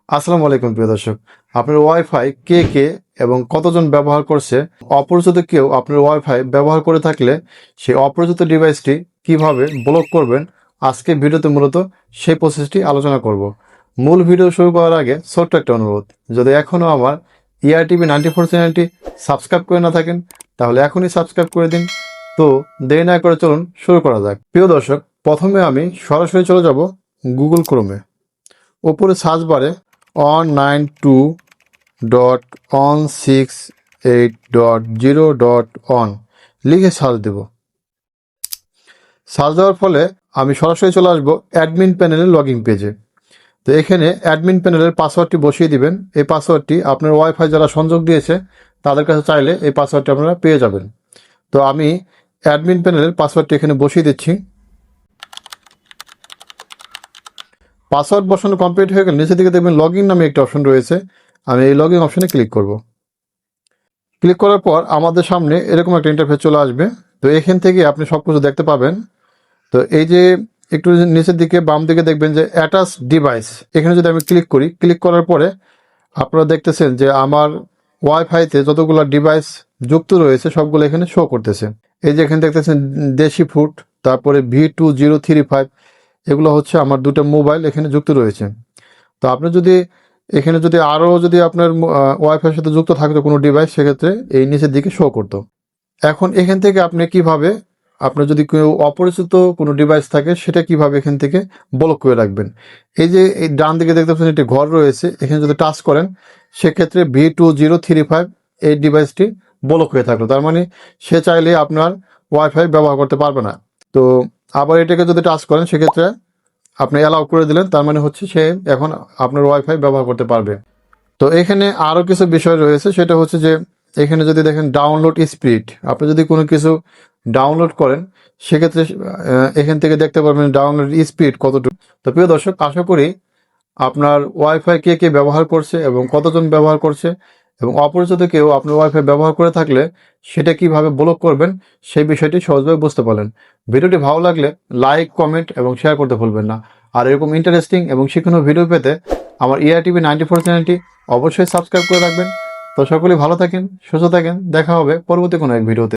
আসসালামু আলাইকুম প্রিয় দর্শক, আপনার ওয়াইফাই কে কে এবং কতজন ব্যবহার করছে? অপরিচিত কেউ আপনার ওয়াইফাই ব্যবহার করে থাকলে সেই অপরিচিত ডিভাইসটি কিভাবে ব্লক করবেন, আজকে ভিডিওতে মূলত সেই প্রসেসটি আলোচনা করব। মূল ভিডিও শুরু করার আগে ছোট্ট একটা অনুরোধ, যদি এখনও আমার ERTV 94 চ্যানেলটি সাবস্ক্রাইব করে না থাকেন তাহলে এখনই সাবস্ক্রাইব করে দিন। তো দেরি না করে চলুন শুরু করা যাক। প্রিয় দর্শক, প্রথমে আমি সরাসরি চলে যাব গুগল ক্রোমে। ওপরে সার্চ বারে on92.168.0.1 লিখে সার্চ দেব। সার্চ দেওয়ার ফলে আমি সরাসরি চলে আসবো অ্যাডমিন প্যানেলের লগইন পেজে। তো এখানে অ্যাডমিন প্যানেলের পাসওয়ার্ডটি বসিয়ে দিবেন। এই পাসওয়ার্ডটি আপনার ওয়াইফাই যারা সংযোগ দিয়েছে তাদের কাছে চাইলে এই পাসওয়ার্ডটি আপনারা পেয়ে যাবেন। তো আমি অ্যাডমিন প্যানেলের পাসওয়ার্ডটি এখানে বসিয়ে দিচ্ছি। পাসওয়ার্ড বসানো কমপ্লিট হয়ে গেলে নিচে দিকে দেখবেন লগইন নামে একটা অপশন রয়েছে। আমি এই লগইন অপশনে ক্লিক করব। ক্লিক করার পর আমাদের সামনে এরকম একটা ইন্টারফেস চলে আসবে। তো এখান থেকে আপনি সব কিছু দেখতে পাবেন। তো এই যে একটু নিচের দিকে বাম দিকে দেখবেন যে অ্যাটাচ ডিভাইস, এখানে যদি আমি ক্লিক করি, ক্লিক করার পরে আপনারা দেখতেছেন যে আমার ওয়াইফাইতে যতগুলো ডিভাইস যুক্ত রয়েছে সবগুলো এখানে শো করতেছে। এই যে এখানে দেখতেছেন দেশি ফুড, তারপরে V2035, এগুলো হচ্ছে আমার দুটো মোবাইল এখানে যুক্ত রয়েছে। তো আপনি যদি এখানে যদি আরও যদি আপনার ওয়াইফাইয়ের সাথে যুক্ত থাকতো কোনো ডিভাইস, সেক্ষেত্রে এই নিচের দিকে শো করতো। এখন এখান থেকে আপনি কিভাবে, আপনার যদি কেউ অপরিচিত কোনো ডিভাইস থাকে সেটা কিভাবে এখান থেকে ব্লক করে রাখবেন। এই যে এই ডান দিকে দেখতে পাচ্ছেন একটি ঘর রয়েছে, এখানে যদি টাচ করেন সেক্ষেত্রে V2035 এই ডিভাইসটি ব্লক হয়ে থাকলো, তার মানে সে চাইলে আপনার ওয়াইফাই ব্যবহার করতে পারবে না। তো আবার এটাকে যদি টাচ করেন সেক্ষেত্রে আপনি অ্যালাউ করে দিলেন, তার মানে হচ্ছে সে এখন আপনার ওয়াইফাই ব্যবহার করতে পারবে। তো এখানে আরও কিছু বিষয় রয়েছে, সেটা হচ্ছে যে এখানে যদি দেখেন ডাউনলোড স্পিড, আপনি যদি কোনো কিছু ডাউনলোড করেন সেক্ষেত্রে এখান থেকে দেখতে পারবেন ডাউনলোড স্পিড কতটুকু। তো প্রিয় দর্শক, আশা করি আপনার ওয়াইফাই কে কে ব্যবহার করছে এবং কতজন ব্যবহার করছে এবং অপরিচিত কেউ আপনার ওয়াইফাই ব্যবহার করে থাকলে সেটা কিভাবে ব্লক করবেন সেই বিষয়টি সহজভাবে বুঝতে পারলেন। ভিডিওটি ভালো লাগলে লাইক, কমেন্ট এবং শেয়ার করতে ভুলবেন না। আর এরকম ইন্টারেস্টিং এবং শিক্ষণীয় ভিডিও পেতে আমার ERTV 94 চ্যানেলটি অবশ্যই সাবস্ক্রাইব করে রাখবেন। তো সকলেই ভালো থাকেন, সুস্থ থাকেন, দেখা হবে পরবর্তী কোনো এক ভিডিওতে।